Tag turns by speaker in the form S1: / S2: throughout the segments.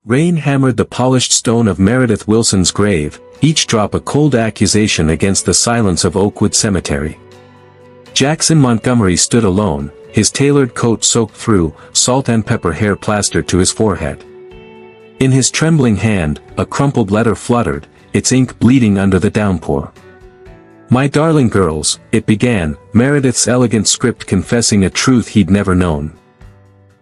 S1: Rain hammered the polished stone of Meredith Wilson's grave, each drop a cold accusation against the silence of Oakwood Cemetery. Jackson Montgomery stood alone, his tailored coat soaked through, salt and pepper hair plastered to his forehead. In his trembling hand, a crumpled letter fluttered, its ink bleeding under the downpour. "My darling girls," it began, Meredith's elegant script confessing a truth he'd never known.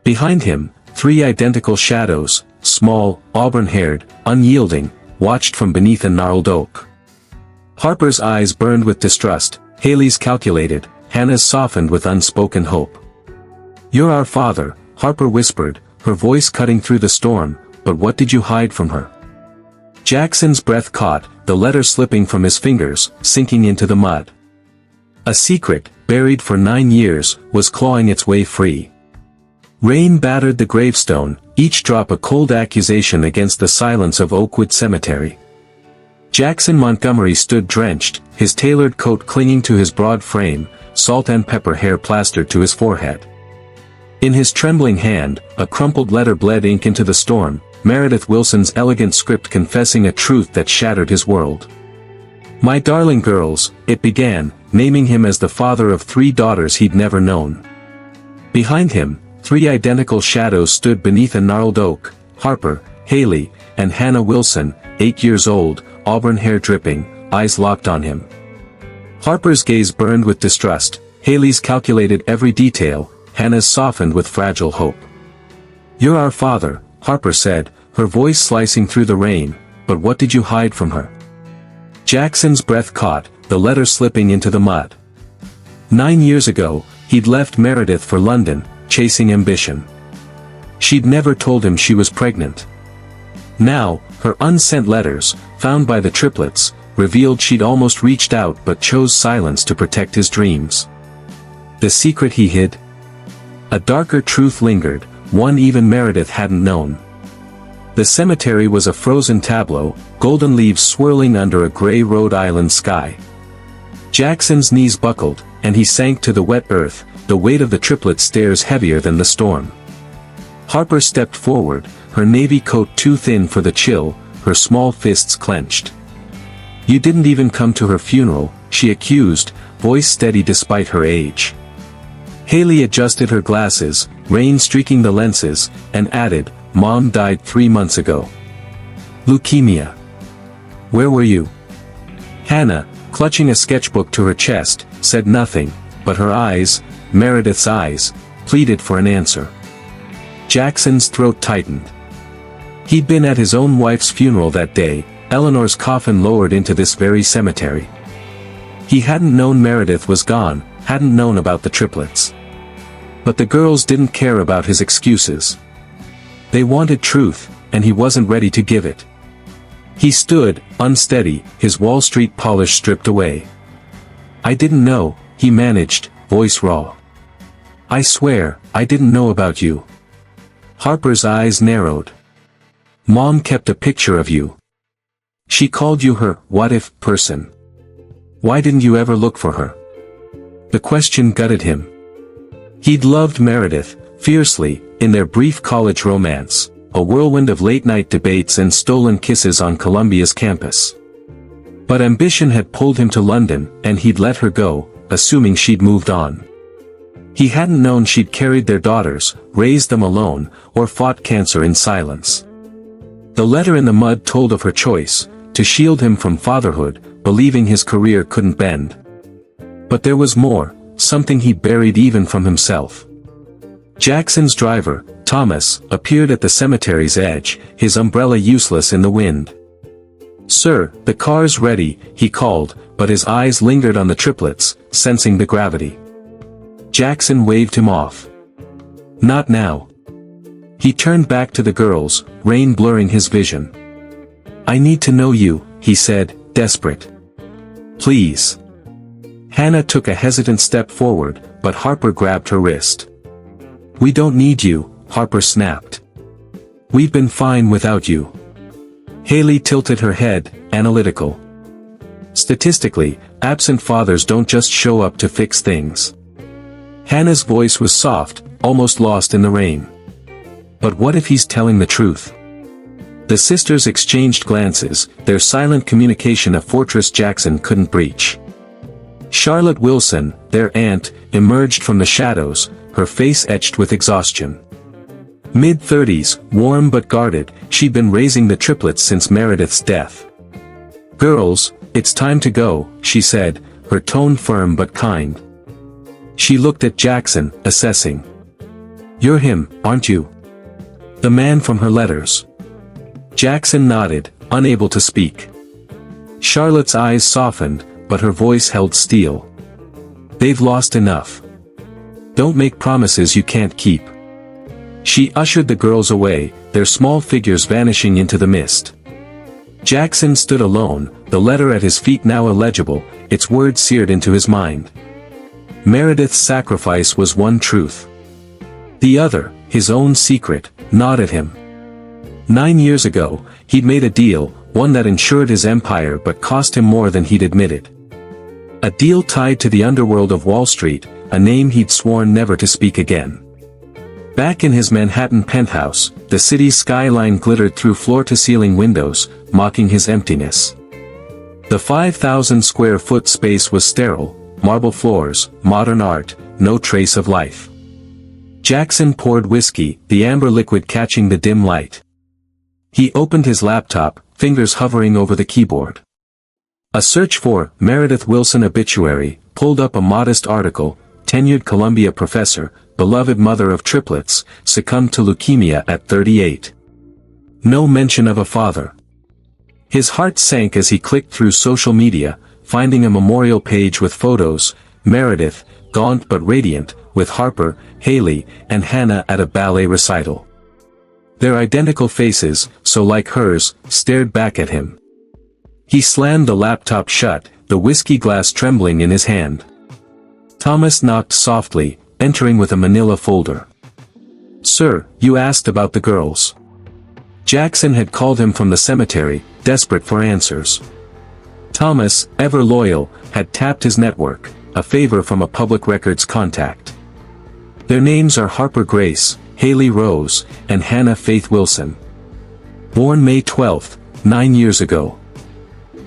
S1: Behind him, three identical shadows, small, auburn-haired, unyielding, watched from beneath a gnarled oak. Harper's eyes burned with distrust, Haley's calculated, Hannah's softened with unspoken hope. "You're our father," Harper whispered, her voice cutting through the storm, "but what did you hide from her?" Jackson's breath caught, the letter slipping from his fingers, sinking into the mud. A secret, buried for 9 years, was clawing its way free. Rain battered the gravestone, each drop a cold accusation against the silence of Oakwood Cemetery. Jackson Montgomery stood drenched, his tailored coat clinging to his broad frame, salt and pepper hair plastered to his forehead. In his trembling hand, a crumpled letter bled ink into the storm, Meredith Wilson's elegant script confessing a truth that shattered his world. "My darling girls," it began, naming him as the father of 3 daughters he'd never known. Behind him, 3 identical shadows stood beneath a gnarled oak, Harper, Haley, and Hannah Wilson, 8 years old, auburn hair dripping, eyes locked on him. Harper's gaze burned with distrust, Haley's calculated every detail, Hannah's softened with fragile hope. "You're our father," Harper said, her voice slicing through the rain, "but what did you hide from her?" Jackson's breath caught, the letter slipping into the mud. 9 years ago, he'd left Meredith for London, chasing ambition. She'd never told him she was pregnant. Now, her unsent letters, found by the Triplets, revealed she'd almost reached out but chose silence to protect his dreams. The secret he hid? A darker truth lingered, one even Meredith hadn't known. The cemetery was a frozen tableau, golden leaves swirling under a gray Rhode Island sky. Jackson's knees buckled, and he sank to the wet earth, the weight of the Triplets' stares heavier than the storm. Harper stepped forward, her navy coat too thin for the chill, her small fists clenched. "You didn't even come to her funeral," she accused, voice steady despite her age. Haley adjusted her glasses, rain streaking the lenses, and added, "Mom died 3 months ago. Leukemia." "Where were you?" Hannah, clutching a sketchbook to her chest, said nothing, but her eyes, Meredith's eyes, pleaded for an answer. Jackson's throat tightened. He'd been at his own wife's funeral that day, Eleanor's coffin lowered into this very cemetery. He hadn't known Meredith was gone, hadn't known about the Triplets. But the girls didn't care about his excuses. They wanted truth, and he wasn't ready to give it. He stood, unsteady, his Wall Street polish stripped away. "I didn't know," he managed, voice raw. "I swear, I didn't know about you." Harper's eyes narrowed. "Mom kept a picture of you. She called you her what-if person. Why didn't you ever look for her?" The question gutted him. He'd loved Meredith, fiercely, in their brief college romance, a whirlwind of late-night debates and stolen kisses on Columbia's campus. But ambition had pulled him to London, and he'd let her go, assuming she'd moved on. He hadn't known she'd carried their daughters, raised them alone, or fought cancer in silence. The letter in the mud told of her choice, to shield him from fatherhood, believing his career couldn't bend. But there was more, something he buried even from himself. Jackson's driver, Thomas, appeared at the cemetery's edge, his umbrella useless in the wind. "Sir, the car's ready," he called, but his eyes lingered on the Triplets, sensing the gravity. Jackson waved him off. "Not now." He turned back to the girls, rain blurring his vision. "I need to know you," he said, desperate. "Please." Hannah took a hesitant step forward, but Harper grabbed her wrist. "We don't need you," Harper snapped. "We've been fine without you." Haley tilted her head, analytical. "Statistically, absent fathers don't just show up to fix things." Hannah's voice was soft, almost lost in the rain. "But what if he's telling the truth? The sisters exchanged glances, their silent communication a fortress Jackson couldn't breach. Charlotte Wilson, their aunt, emerged from the shadows, her face etched with exhaustion. Mid-30s, warm but guarded, she'd been raising the triplets since Meredith's death. "Girls, it's time to go," she said, her tone firm but kind. She looked at Jackson, assessing. "You're him, aren't you? The man from her letters?" Jackson nodded, unable to speak. Charlotte's eyes softened, but her voice held steel. "They've lost enough. Don't make promises you can't keep." She ushered the girls away, their small figures vanishing into the mist. Jackson stood alone, the letter at his feet now illegible, its words seared into his mind. Meredith's sacrifice was one truth. The other, his own secret, gnawed at him. 9 years ago, he'd made a deal, one that ensured his empire but cost him more than he'd admitted. A deal tied to the underworld of Wall Street, a name he'd sworn never to speak again. Back in his Manhattan penthouse, the city's skyline glittered through floor-to-ceiling windows, mocking his emptiness. The 5,000-square-foot space was sterile, marble floors, modern art, no trace of life. Jackson poured whiskey, the amber liquid catching the dim light. He opened his laptop, fingers hovering over the keyboard. A search for Meredith Wilson obituary pulled up a modest article, tenured Columbia professor, beloved mother of triplets, succumbed to leukemia at 38. No mention of a father. His heart sank as he clicked through social media, finding a memorial page with photos, Meredith, gaunt but radiant, with Harper, Haley, and Hannah at a ballet recital. Their identical faces, so like hers, stared back at him. He slammed the laptop shut, the whiskey glass trembling in his hand. Thomas knocked softly, entering with a manila folder. "Sir, you asked about the girls." Jackson had called him from the cemetery, desperate for answers. Thomas, ever loyal, had tapped his network, a favor from a public records contact. "Their names are Harper Grace, Haley Rose, and Hannah Faith Wilson. Born May 12, 9 years ago.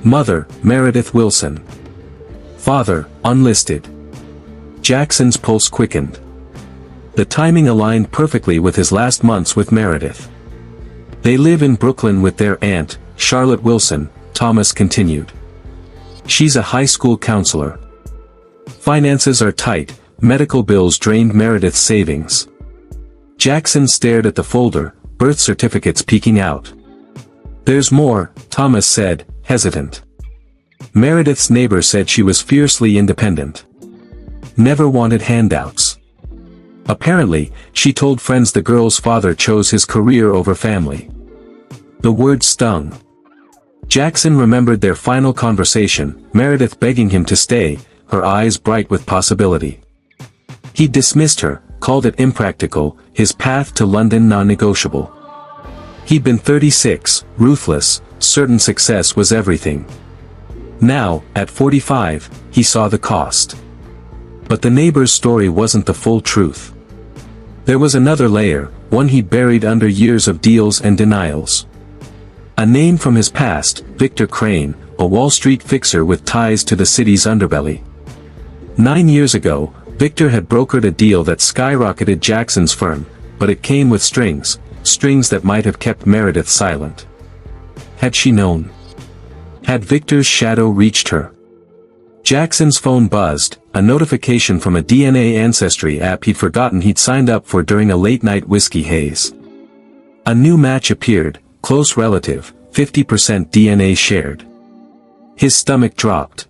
S1: Mother, Meredith Wilson. Father, unlisted." Jackson's pulse quickened. The timing aligned perfectly with his last months with Meredith. "They live in Brooklyn with their aunt, Charlotte Wilson," Thomas continued. "She's a high school counselor. Finances are tight, medical bills drained Meredith's savings." Jackson stared at the folder, birth certificates peeking out. "There's more," Thomas said, hesitant. Meredith's neighbor said she was fiercely independent. Never wanted handouts. Apparently, she told friends the girl's father chose his career over family. The word stung. Jackson remembered their final conversation, Meredith begging him to stay, her eyes bright with possibility. He dismissed her, called it impractical, his path to London non-negotiable. He'd been 36, ruthless, certain success was everything. Now, at 45, he saw the cost. But the neighbor's story wasn't the full truth. There was another layer, one he'd buried under years of deals and denials. A name from his past, Victor Crane, a Wall Street fixer with ties to the city's underbelly. 9 years ago, Victor had brokered a deal that skyrocketed Jackson's firm, but it came with strings that might have kept Meredith silent. Had she known? Had Victor's shadow reached her? Jackson's phone buzzed, a notification from a DNA ancestry app he'd forgotten he'd signed up for during a late-night whiskey haze. A new match appeared, close relative, 50% DNA shared. His stomach dropped.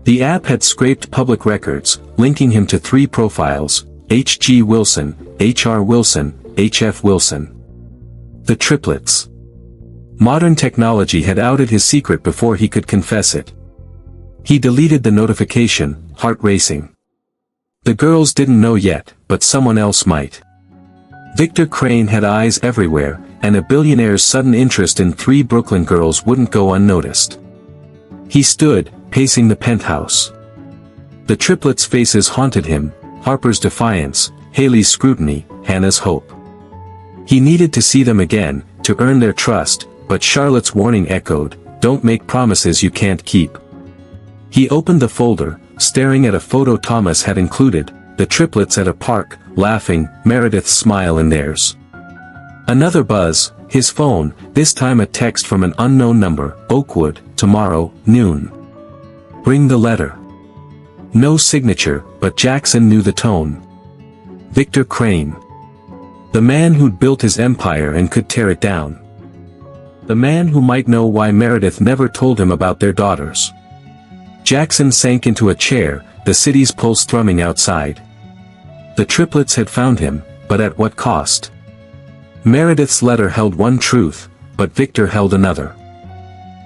S1: The app had scraped public records, linking him to 3 profiles, H.G. Wilson, H.R. Wilson, H.F. Wilson. The triplets. Modern technology had outed his secret before he could confess it. He deleted the notification, heart racing. The girls didn't know yet, but someone else might. Victor Crane had eyes everywhere, and a billionaire's sudden interest in 3 Brooklyn girls wouldn't go unnoticed. He stood, pacing the penthouse. The triplets' faces haunted him, Harper's defiance, Haley's scrutiny, Hannah's hope. He needed to see them again, to earn their trust, but Charlotte's warning echoed, "Don't make promises you can't keep." He opened the folder, staring at a photo Thomas had included, the triplets at a park, laughing, Meredith's smile in theirs. Another buzz, his phone, this time a text from an unknown number, "Oakwood, tomorrow, noon. Bring the letter." No signature, but Jackson knew the tone. Victor Crane. The man who'd built his empire and could tear it down. The man who might know why Meredith never told him about their daughters. Jackson sank into a chair, the city's pulse thrumming outside. The triplets had found him, but at what cost? Meredith's letter held one truth, but Victor held another.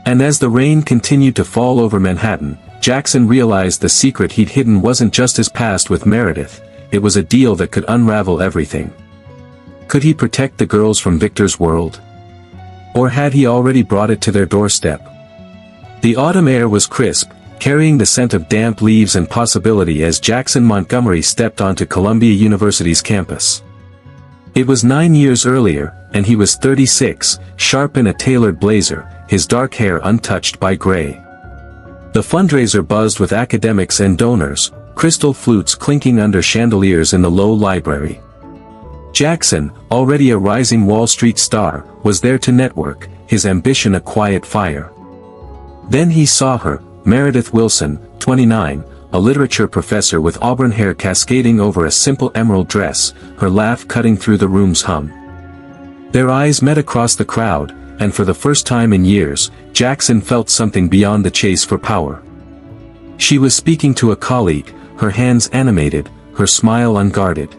S1: And as the rain continued to fall over Manhattan, Jackson realized the secret he'd hidden wasn't just his past with Meredith, it was a deal that could unravel everything. Could he protect the girls from Victor's world? Or had he already brought it to their doorstep? The autumn air was crisp, carrying the scent of damp leaves and possibility as Jackson Montgomery stepped onto Columbia University's campus. It was 9 years earlier, and he was 36, sharp in a tailored blazer, his dark hair untouched by gray. The fundraiser buzzed with academics and donors, crystal flutes clinking under chandeliers in the low library. Jackson, already a rising Wall Street star, was there to network, his ambition a quiet fire. Then he saw her, Meredith Willson, 29, a literature professor with auburn hair cascading over a simple emerald dress, her laugh cutting through the room's hum. Their eyes met across the crowd, and for the first time in years, Jackson felt something beyond the chase for power. She was speaking to a colleague, her hands animated, her smile unguarded.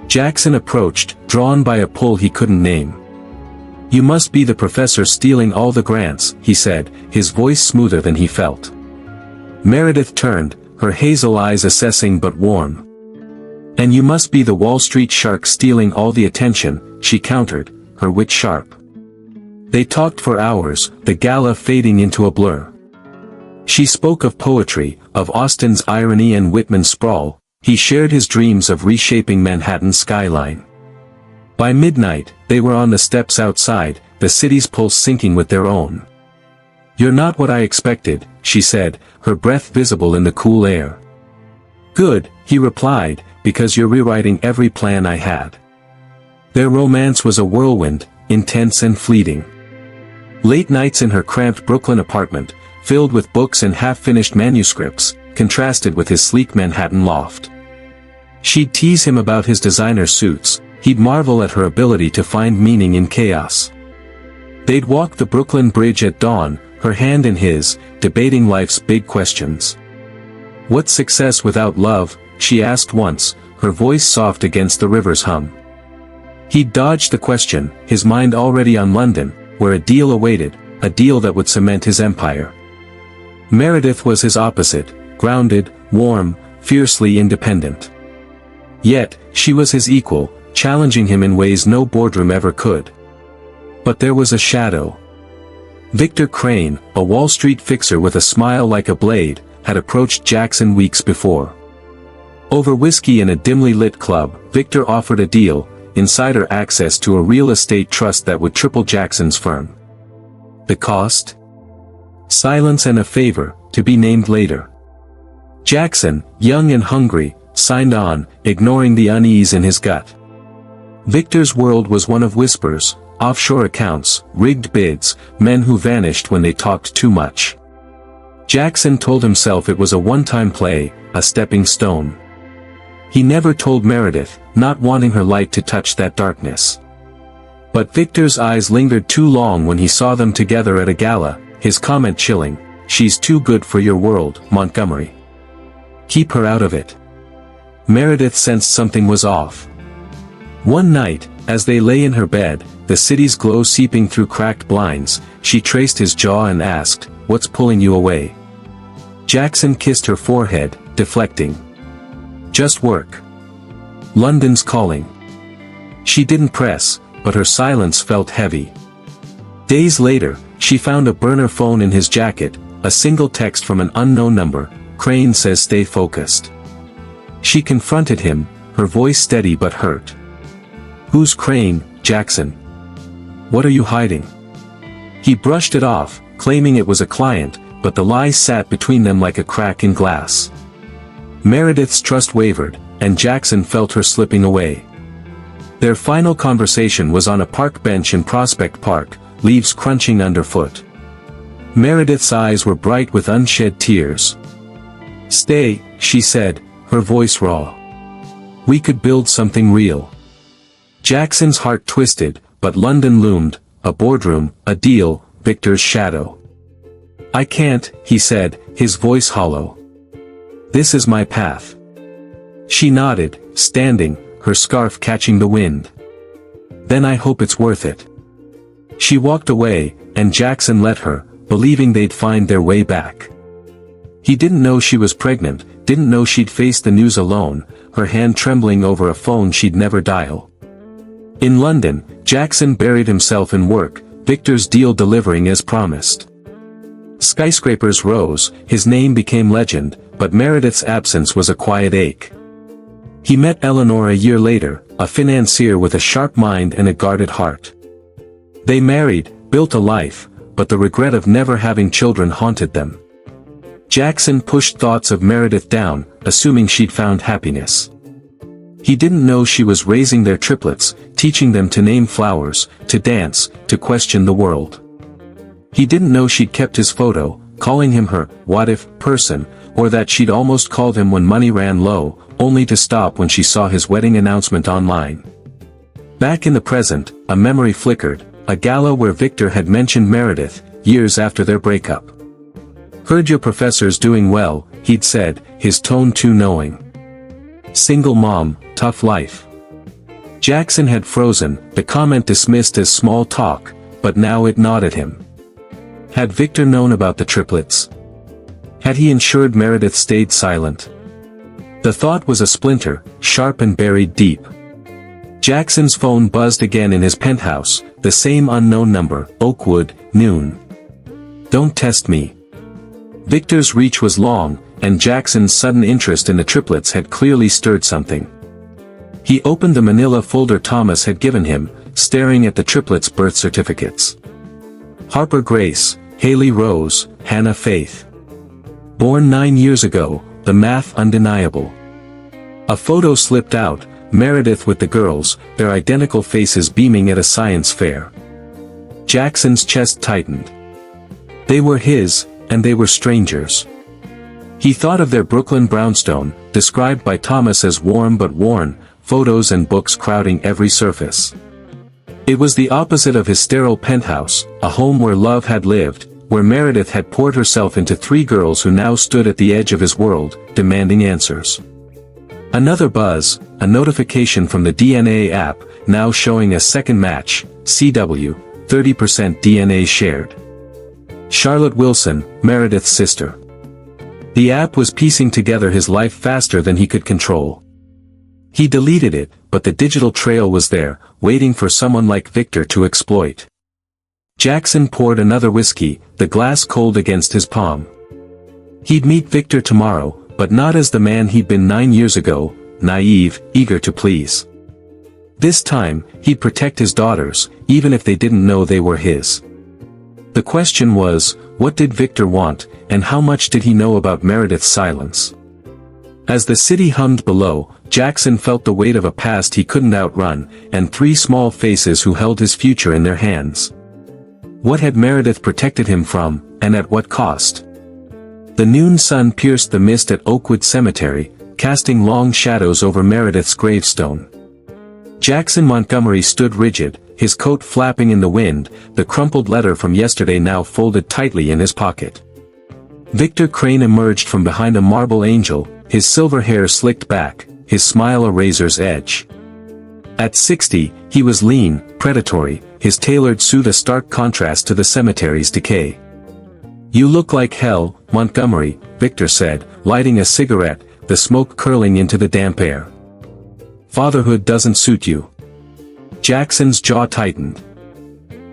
S1: Jackson approached, drawn by a pull he couldn't name. "You must be the professor stealing all the grants," he said, his voice smoother than he felt. Meredith turned, her hazel eyes assessing but warm. "And you must be the Wall Street shark stealing all the attention," she countered, her wit sharp. They talked for hours, the gala fading into a blur. She spoke of poetry, of Austen's irony and Whitman's sprawl. He shared his dreams of reshaping Manhattan's skyline. By midnight, they were on the steps outside, the city's pulse syncing with their own. "You're not what I expected," she said, her breath visible in the cool air. "Good," he replied, "because you're rewriting every plan I had." Their romance was a whirlwind, intense and fleeting. Late nights in her cramped Brooklyn apartment, filled with books and half-finished manuscripts, contrasted with his sleek Manhattan loft. She'd tease him about his designer suits, he'd marvel at her ability to find meaning in chaos. They'd walk the Brooklyn Bridge at dawn, her hand in his, debating life's big questions. "What's success without love?" she asked once, her voice soft against the river's hum. He'd dodged the question, his mind already on London, where a deal awaited, a deal that would cement his empire. Meredith was his opposite, grounded, warm, fiercely independent. Yet, she was his equal, challenging him in ways no boardroom ever could. But there was a shadow. Victor Crane, a Wall Street fixer with a smile like a blade, had approached Jackson weeks before. Over whiskey in a dimly lit club, Victor offered a deal, insider access to a real estate trust that would triple Jackson's firm. The cost? Silence and a favor, to be named later. Jackson, young and hungry, signed on, ignoring the unease in his gut. Victor's world was one of whispers, offshore accounts, rigged bids, men who vanished when they talked too much. Jackson told himself it was a one-time play, a stepping stone. He never told Meredith, not wanting her light to touch that darkness. But Victor's eyes lingered too long when he saw them together at a gala, his comment chilling, "She's too good for your world, Montgomery. Keep her out of it." Meredith sensed something was off. One night, as they lay in her bed, the city's glow seeping through cracked blinds, she traced his jaw and asked, "What's pulling you away?" Jackson kissed her forehead, deflecting. "Just work. London's calling." She didn't press, but her silence felt heavy. Days later, she found a burner phone in his jacket, a single text from an unknown number, "Crane says stay focused." She confronted him, her voice steady but hurt. "Who's Crane, Jackson?" What are you hiding?" He brushed it off, claiming it was a client, but the lies sat between them like a crack in glass. Meredith's trust wavered, and Jackson felt her slipping away. Their final conversation was on a park bench in Prospect Park, leaves crunching underfoot. Meredith's eyes were bright with unshed tears. "Stay," she said, her voice raw. "We could build something real." Jackson's heart twisted, but London loomed, a boardroom, a deal, Victor's shadow. "I can't," he said, his voice hollow. "This is my path." She nodded, standing, her scarf catching the wind. "Then I hope it's worth it." She walked away, and Jackson let her, believing they'd find their way back. He didn't know she was pregnant, didn't know she'd face the news alone, her hand trembling over a phone she'd never dial. In London, Jackson buried himself in work, Victor's deal delivering as promised. Skyscrapers rose, his name became legend, but Meredith's absence was a quiet ache. He met Eleanor a year later, a financier with a sharp mind and a guarded heart. They married, built a life, but the regret of never having children haunted them. Jackson pushed thoughts of Meredith down, assuming she'd found happiness. He didn't know she was raising their triplets, teaching them to name flowers, to dance, to question the world. He didn't know she'd kept his photo, calling him her what-if person, or that she'd almost called him when money ran low, only to stop when she saw his wedding announcement online. Back in the present, a memory flickered, a gala where Victor had mentioned Meredith, years after their breakup. "Heard your professor's doing well," he'd said, his tone too knowing. "Single mom, tough life." Jackson had frozen, the comment dismissed as small talk, but now it gnawed at him. Had Victor known about the triplets? Had he ensured Meredith stayed silent? The thought was a splinter, sharp and buried deep. Jackson's phone buzzed again in his penthouse, the same unknown number, Oakwood, noon. "Don't test me." Victor's reach was long, and Jackson's sudden interest in the triplets had clearly stirred something. He opened the manila folder Thomas had given him, staring at the triplets' birth certificates. Harper Grace, Haley Rose, Hannah Faith. Born 9 years ago, the math undeniable. A photo slipped out, Meredith with the girls, their identical faces beaming at a science fair. Jackson's chest tightened. They were his, and they were strangers. He thought of their Brooklyn brownstone, described by Thomas as warm but worn, photos and books crowding every surface. It was the opposite of his sterile penthouse, a home where love had lived, where Meredith had poured herself into 3 girls who now stood at the edge of his world, demanding answers. Another buzz, a notification from the DNA app, now showing a second match, CW, 30% DNA shared. Charlotte Wilson, Meredith's sister. The app was piecing together his life faster than he could control. He deleted it, but the digital trail was there, waiting for someone like Victor to exploit. Jackson poured another whiskey, the glass cold against his palm. He'd meet Victor tomorrow, but not as the man he'd been 9 years ago, naive, eager to please. This time, he'd protect his daughters, even if they didn't know they were his. The question was, what did Victor want, and how much did he know about Meredith's silence? As the city hummed below, Jackson felt the weight of a past he couldn't outrun, and 3 small faces who held his future in their hands. What had Meredith protected him from, and at what cost? The noon sun pierced the mist at Oakwood Cemetery, casting long shadows over Meredith's gravestone. Jackson Montgomery stood rigid, his coat flapping in the wind, the crumpled letter from yesterday now folded tightly in his pocket. Victor Crane emerged from behind a marble angel, his silver hair slicked back, his smile a razor's edge. At 60, he was lean, predatory, his tailored suit a stark contrast to the cemetery's decay. "You look like hell, Montgomery," Victor said, lighting a cigarette, the smoke curling into the damp air. "Fatherhood doesn't suit you." Jackson's jaw tightened.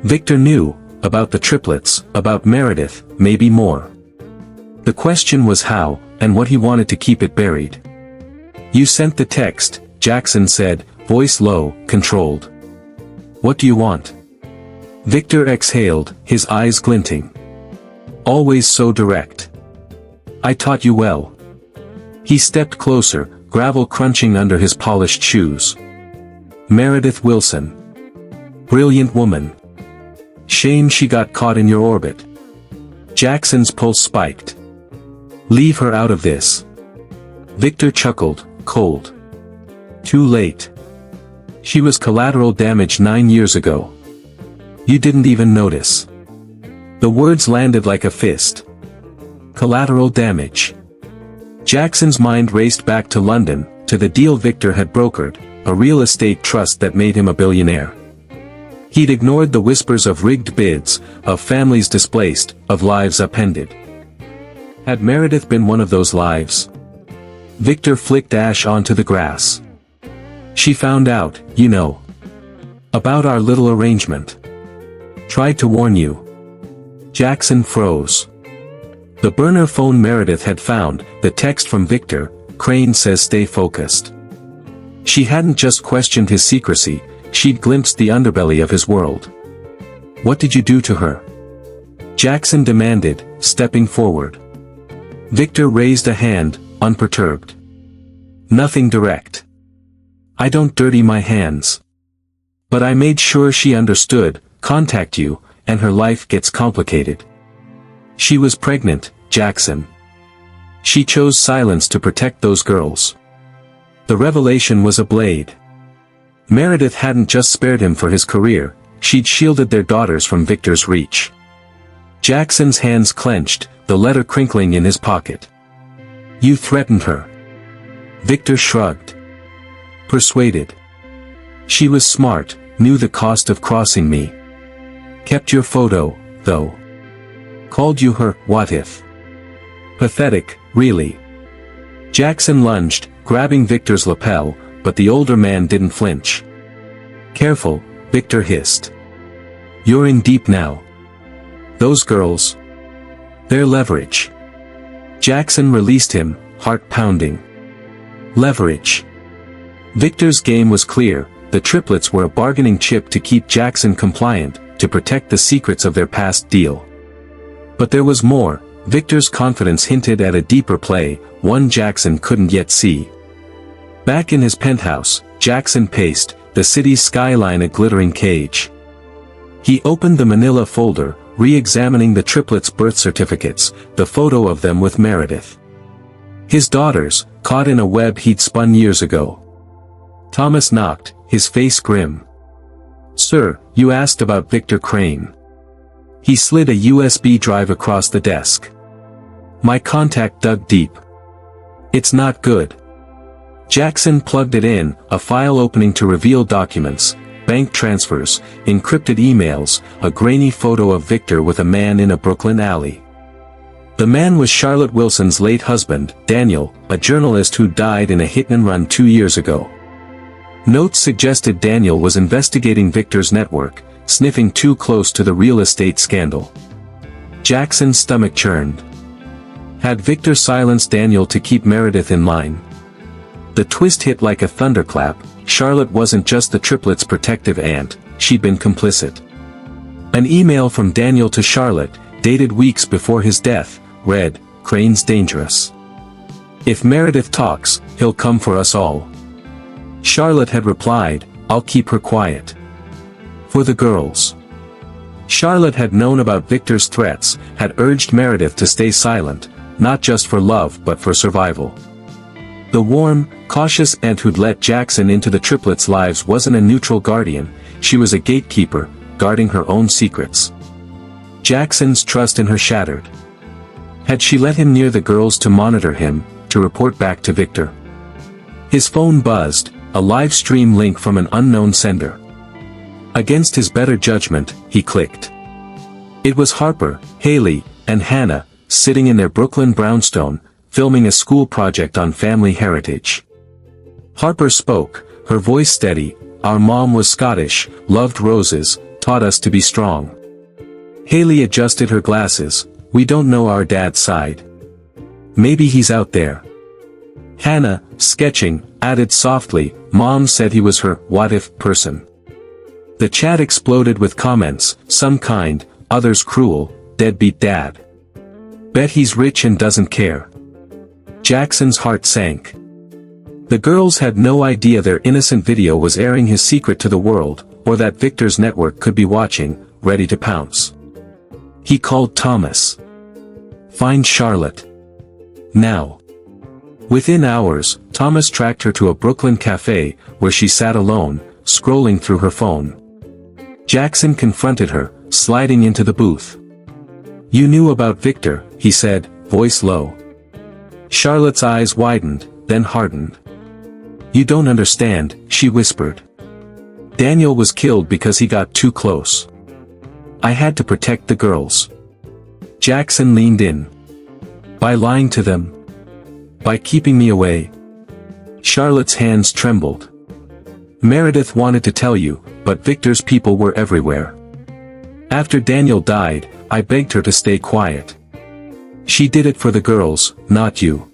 S1: Victor knew, about the triplets, about Meredith, maybe more. The question was how, and what he wanted to keep it buried. "You sent the text," Jackson said, voice low, controlled. "What do you want?" Victor exhaled, his eyes glinting. Always so direct. I taught you well. He stepped closer, gravel crunching under his polished shoes. Meredith Willson. Brilliant woman. Shame she got caught in your orbit. Jackson's pulse spiked. Leave her out of this. Victor chuckled, cold. Too late. She was collateral damage 9 years ago. You didn't even notice. The words landed like a fist. Collateral damage. Jackson's mind raced back to London, to the deal Victor had brokered, a real estate trust that made him a billionaire. He'd ignored the whispers of rigged bids, of families displaced, of lives upended. Had Meredith been one of those lives? Victor flicked ash onto the grass. She found out, you know. About our little arrangement. Tried to warn you. Jackson froze. The burner phone Meredith had found, the text from Victor, Crane says stay focused. She hadn't just questioned his secrecy, she'd glimpsed the underbelly of his world. What did you do to her? Jackson demanded, stepping forward. Victor raised a hand, unperturbed. Nothing direct. I don't dirty my hands. But I made sure she understood, contact you, and her life gets complicated. She was pregnant, Jackson. She chose silence to protect those girls. The revelation was a blade. Meredith hadn't just spared him for his career, she'd shielded their daughters from Victor's reach. Jackson's hands clenched, the letter crinkling in his pocket. You threatened her. Victor shrugged. Persuaded. She was smart, knew the cost of crossing me. Kept your photo, though. Called you her, what if? Pathetic, really. Jackson lunged, grabbing Victor's lapel, but the older man didn't flinch. Careful, Victor hissed. You're in deep now. Those girls. They're leverage. Jackson released him, heart pounding. Leverage. Victor's game was clear, the triplets were a bargaining chip to keep Jackson compliant, to protect the secrets of their past deal. But there was more, Victor's confidence hinted at a deeper play, one Jackson couldn't yet see. Back in his penthouse, Jackson paced, the city's skyline a glittering cage. He opened the manila folder, re-examining the triplets' birth certificates, the photo of them with Meredith. His daughters, caught in a web he'd spun years ago. Thomas knocked, his face grim. Sir, you asked about Victor Crane. He slid a USB drive across the desk. My contact dug deep. It's not good. Jackson plugged it in, a file opening to reveal documents, bank transfers, encrypted emails, a grainy photo of Victor with a man in a Brooklyn alley. The man was Charlotte Wilson's late husband, Daniel, a journalist who died in a hit-and-run 2 years ago. Notes suggested Daniel was investigating Victor's network, sniffing too close to the real estate scandal. Jackson's stomach churned. Had Victor silenced Daniel to keep Meredith in line? The twist hit like a thunderclap. Charlotte wasn't just the triplets' protective aunt, she'd been complicit. An email from Daniel to Charlotte, dated weeks before his death, read, Crane's dangerous. If Meredith talks, he'll come for us all. Charlotte had replied, I'll keep her quiet. For the girls. Charlotte had known about Victor's threats, had urged Meredith to stay silent, not just for love but for survival. The warm, cautious aunt who'd let Jackson into the triplets' lives wasn't a neutral guardian, she was a gatekeeper, guarding her own secrets. Jackson's trust in her shattered. Had she let him near the girls to monitor him, to report back to Victor? His phone buzzed, a live stream link from an unknown sender. Against his better judgment, he clicked. It was Harper, Haley, and Hannah, sitting in their Brooklyn brownstone, filming a school project on family heritage. Harper spoke, her voice steady, our mom was Scottish, loved roses, taught us to be strong. Haley adjusted her glasses, we don't know our dad's side. Maybe he's out there. Hannah, sketching, added softly, Mom said he was her what-if person. The chat exploded with comments, some kind, others cruel, deadbeat dad. Bet he's rich and doesn't care. Jackson's heart sank. The girls had no idea their innocent video was airing his secret to the world, or that Victor's network could be watching, ready to pounce. He called Thomas. Find Charlotte. Now. Within hours, Thomas tracked her to a Brooklyn cafe, where she sat alone, scrolling through her phone. Jackson confronted her, sliding into the booth. You knew about Victor, he said, voice low. Charlotte's eyes widened, then hardened. You don't understand, she whispered. Daniel was killed because he got too close. I had to protect the girls. Jackson leaned in. By lying to them? By keeping me away? Charlotte's hands trembled. Meredith wanted to tell you, but Victor's people were everywhere. After Daniel died, I begged her to stay quiet. She did it for the girls, not you.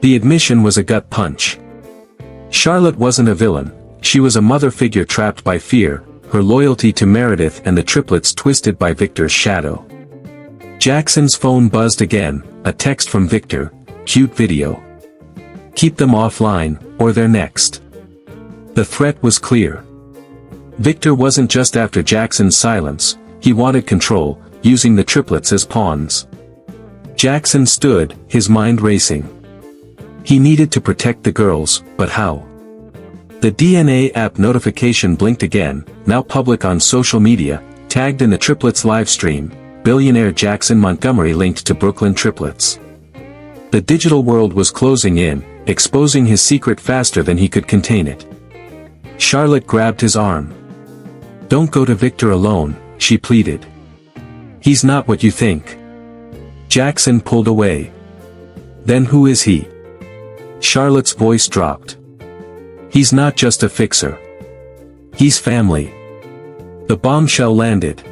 S1: The admission was a gut punch. Charlotte wasn't a villain, she was a mother figure trapped by fear, her loyalty to Meredith and the triplets twisted by Victor's shadow. Jackson's phone buzzed again, a text from Victor, cute video. Keep them offline, or they're next. The threat was clear. Victor wasn't just after Jackson's silence, he wanted control, using the triplets as pawns. Jackson stood, his mind racing. He needed to protect the girls, but how? The DNA app notification blinked again, now public on social media, tagged in the triplets livestream, billionaire Jackson Montgomery linked to Brooklyn triplets. The digital world was closing in, exposing his secret faster than he could contain it. Charlotte grabbed his arm. Don't go to Victor alone, she pleaded. He's not what you think. Jackson pulled away. Then who is he? Charlotte's voice dropped. He's not just a fixer. He's family. The bombshell landed.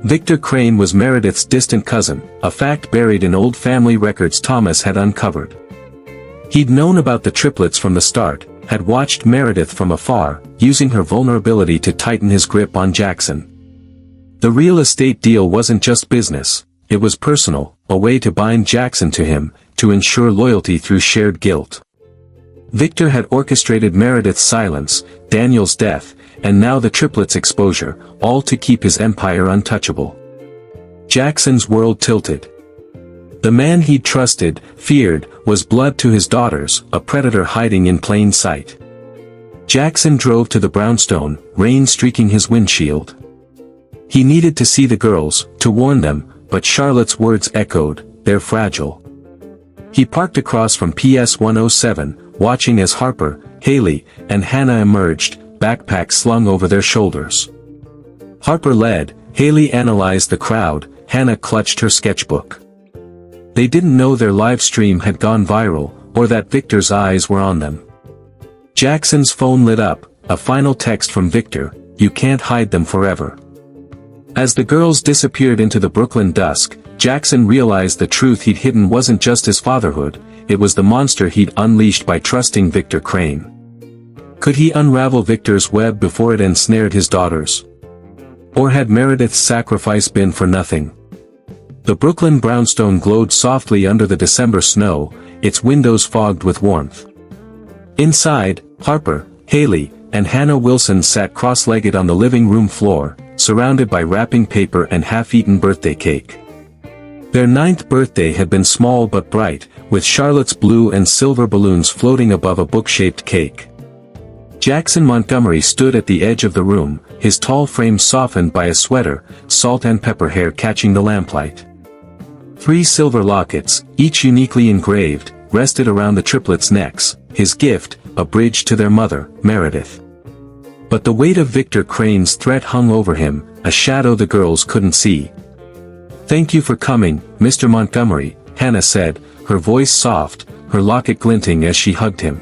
S1: Victor Crane was Meredith's distant cousin, a fact buried in old family records Thomas had uncovered. He'd known about the triplets from the start, had watched Meredith from afar, using her vulnerability to tighten his grip on Jackson. The real estate deal wasn't just business, it was personal, a way to bind Jackson to him, to ensure loyalty through shared guilt. Victor had orchestrated Meredith's silence, Daniel's death, and now the triplets' exposure, all to keep his empire untouchable. Jackson's world tilted. The man he'd trusted, feared, was blood to his daughters, a predator hiding in plain sight. Jackson drove to the brownstone, rain streaking his windshield. He needed to see the girls, to warn them, but Charlotte's words echoed, they're fragile. He parked across from PS 107, watching as Harper, Haley, and Hannah emerged, backpacks slung over their shoulders. Harper led, Haley analyzed the crowd, Hannah clutched her sketchbook. They didn't know their live stream had gone viral, or that Victor's eyes were on them. Jackson's phone lit up, a final text from Victor, you can't hide them forever. As the girls disappeared into the Brooklyn dusk, Jackson realized the truth he'd hidden wasn't just his fatherhood, it was the monster he'd unleashed by trusting Victor Crane. Could he unravel Victor's web before it ensnared his daughters? Or had Meredith's sacrifice been for nothing? The Brooklyn brownstone glowed softly under the December snow, its windows fogged with warmth. Inside, Harper, Haley, and Hannah Wilson sat cross-legged on the living room floor, surrounded by wrapping paper and half-eaten birthday cake. Their 9th birthday had been small but bright, with Charlotte's blue and silver balloons floating above a book-shaped cake. Jackson Montgomery stood at the edge of the room, his tall frame softened by a sweater, salt and pepper hair catching the lamplight. 3 silver lockets, each uniquely engraved, rested around the triplets' necks, his gift, a bridge to their mother, Meredith. But the weight of Victor Crane's threat hung over him, a shadow the girls couldn't see. Thank you for coming, Mr. Montgomery, Hannah said, her voice soft, her locket glinting as she hugged him.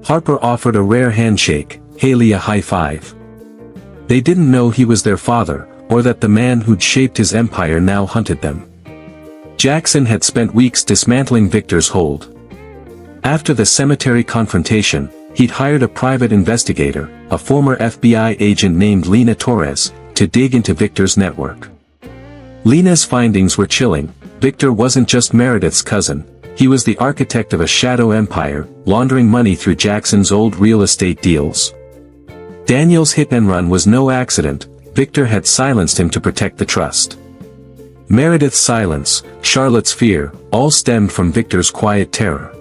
S1: Harper offered a rare handshake, Haley a high five. They didn't know he was their father, or that the man who'd shaped his empire now hunted them. Jackson had spent weeks dismantling Victor's hold. After the cemetery confrontation, he'd hired a private investigator, a former FBI agent named Lena Torres, to dig into Victor's network. Lena's findings were chilling. Victor wasn't just Meredith's cousin, he was the architect of a shadow empire, laundering money through Jackson's old real estate deals. Daniel's hit-and-run was no accident. Victor had silenced him to protect the trust. Meredith's silence, Charlotte's fear, all stemmed from Victor's quiet terror.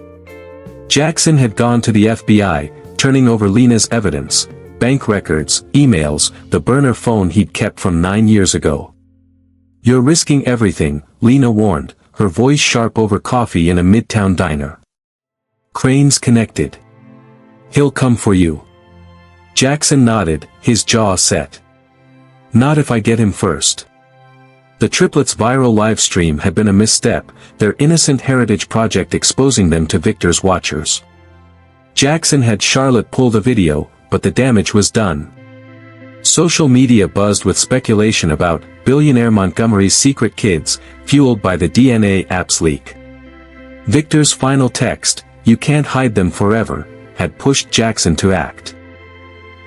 S1: Jackson had gone to the FBI, turning over Lena's evidence, bank records, emails, the burner phone he'd kept from 9 years ago. "You're risking everything," Lena warned, her voice sharp over coffee in a midtown diner. Cranes connected. "He'll come for you." Jackson nodded, his jaw set. "Not if I get him first." The Triplets' viral livestream had been a misstep, their innocent heritage project exposing them to Victor's watchers. Jackson had Charlotte pull the video, but the damage was done. Social media buzzed with speculation about Billionaire Montgomery's secret kids, fueled by the DNA app's leak. Victor's final text, "You can't hide them forever," had pushed Jackson to act.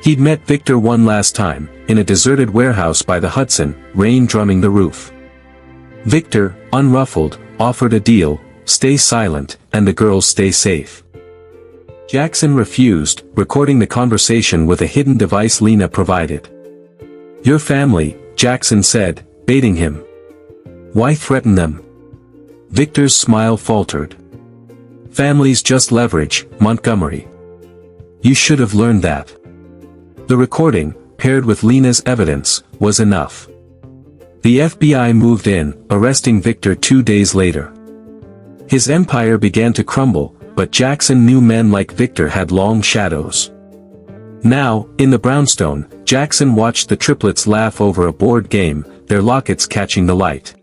S1: He'd met Victor one last time, in a deserted warehouse by the Hudson, rain drumming the roof. Victor, unruffled, offered a deal: stay silent, and the girls stay safe. Jackson refused, recording the conversation with a hidden device Lena provided. "Your family," Jackson said, baiting him. "Why threaten them?" Victor's smile faltered. "Family's just leverage, Montgomery. You should have learned that." The recording, paired with Lena's evidence, was enough. The FBI moved in, arresting Victor 2 days later. His empire began to crumble, but Jackson knew men like Victor had long shadows. Now, in the brownstone, Jackson watched the Triplets laugh over a board game, their lockets catching the light.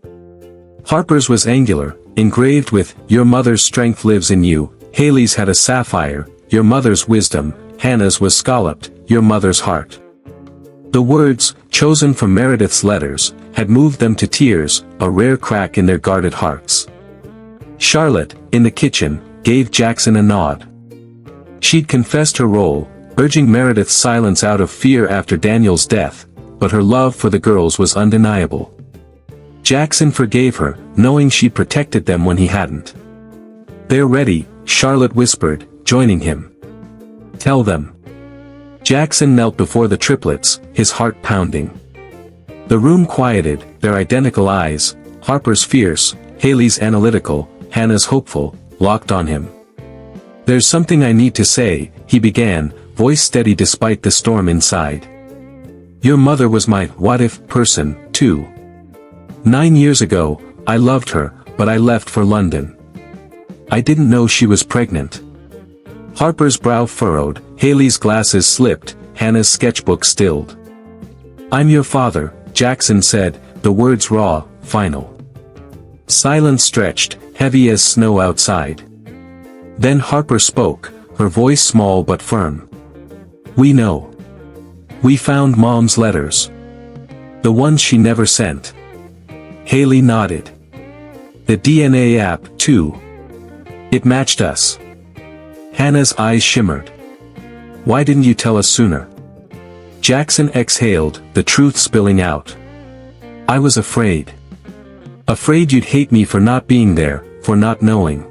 S1: Harper's was angular, engraved with, "Your mother's strength lives in you." Haley's had a sapphire, "Your mother's wisdom." Hannah's was scalloped, "Your mother's heart." The words, chosen from Meredith's letters, had moved them to tears, a rare crack in their guarded hearts. Charlotte, in the kitchen, gave Jackson a nod. She'd confessed her role, urging Meredith's silence out of fear after Daniel's death, but her love for the girls was undeniable. Jackson forgave her, knowing she'd protected them when he hadn't. "They're ready," Charlotte whispered, joining him. "Tell them." Jackson knelt before the Triplets, his heart pounding. The room quieted, their identical eyes, Harper's fierce, Haley's analytical, Hannah's hopeful, locked on him. "There's something I need to say," he began, voice steady despite the storm inside. "Your mother was my what-if person, too. 9 years ago, I loved her, but I left for London. I didn't know she was pregnant." Harper's brow furrowed, Haley's glasses slipped, Hannah's sketchbook stilled. "I'm your father," Jackson said, the words raw, final. Silence stretched, heavy as snow outside. Then Harper spoke, her voice small but firm. "We know. We found Mom's letters. The ones she never sent." Haley nodded. "The DNA app, too. It matched us." Hannah's eyes shimmered. "Why didn't you tell us sooner?" Jackson exhaled, the truth spilling out. "I was afraid. Afraid you'd hate me for not being there, for not knowing.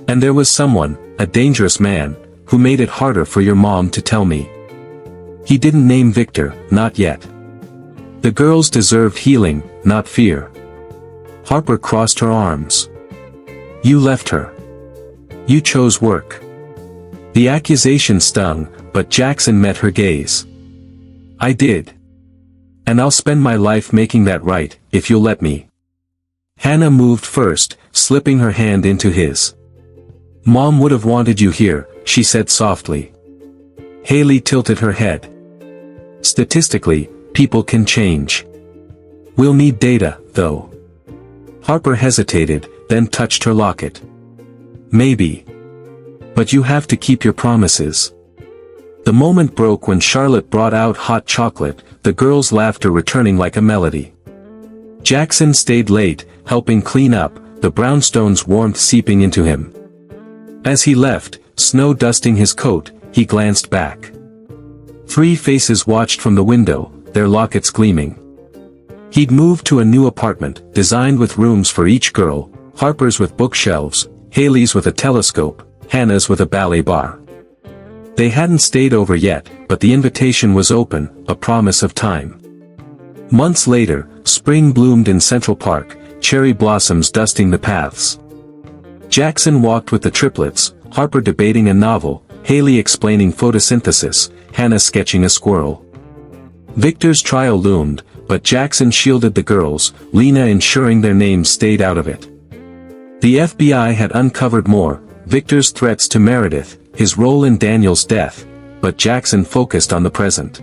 S1: And there was someone, a dangerous man, who made it harder for your mom to tell me. He didn't name Victor, not yet. The girls deserved healing, not fear." Harper crossed her arms. "You left her. You chose work." The accusation stung, but Jackson met her gaze. "I did. And I'll spend my life making that right, if you'll let me." Hannah moved first, slipping her hand into his. "Mom would have wanted you here," she said softly. Haley tilted her head. "Statistically, people can change. We'll need data, though." Harper hesitated, then touched her locket. "Maybe. But you have to keep your promises." The moment broke when Charlotte brought out hot chocolate, the girls' laughter returning like a melody. Jackson stayed late, helping clean up, the brownstone's warmth seeping into him. As he left, snow dusting his coat, he glanced back. 3 faces watched from the window, their lockets gleaming. He'd moved to a new apartment, designed with rooms for each girl, Harper's with bookshelves, Haley's with a telescope, Hannah's with a ballet bar. They hadn't stayed over yet, but the invitation was open, a promise of time. Months later, spring bloomed in Central Park, cherry blossoms dusting the paths. Jackson walked with the triplets, Harper debating a novel, Haley explaining photosynthesis, Hannah sketching a squirrel. Victor's trial loomed, but Jackson shielded the girls, Lena ensuring their names stayed out of it. The FBI had uncovered more, Victor's threats to Meredith, his role in Daniel's death, but Jackson focused on the present.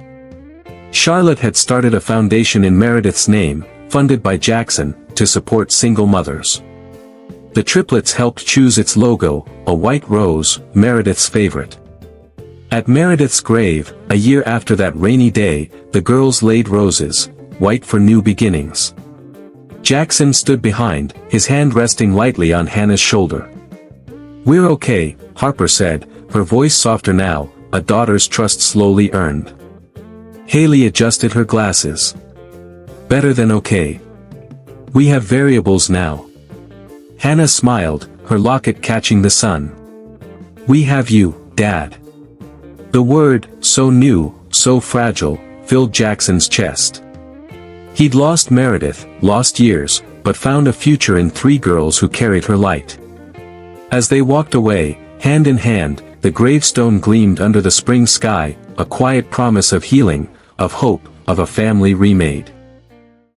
S1: Charlotte had started a foundation in Meredith's name, funded by Jackson, to support single mothers. The triplets helped choose its logo, a white rose, Meredith's favorite. At Meredith's grave, a year after that rainy day, the girls laid roses, white for new beginnings. Jackson stood behind, his hand resting lightly on Hannah's shoulder. "We're okay," Harper said, her voice softer now, a daughter's trust slowly earned. Haley adjusted her glasses. "Better than okay. We have variables now." Hannah smiled, her locket catching the sun. "We have you, Dad." The word, so new, so fragile, filled Jackson's chest. He'd lost Meredith, lost years, but found a future in 3 girls who carried her light. As they walked away, hand in hand, the gravestone gleamed under the spring sky, a quiet promise of healing, of hope, of a family remade.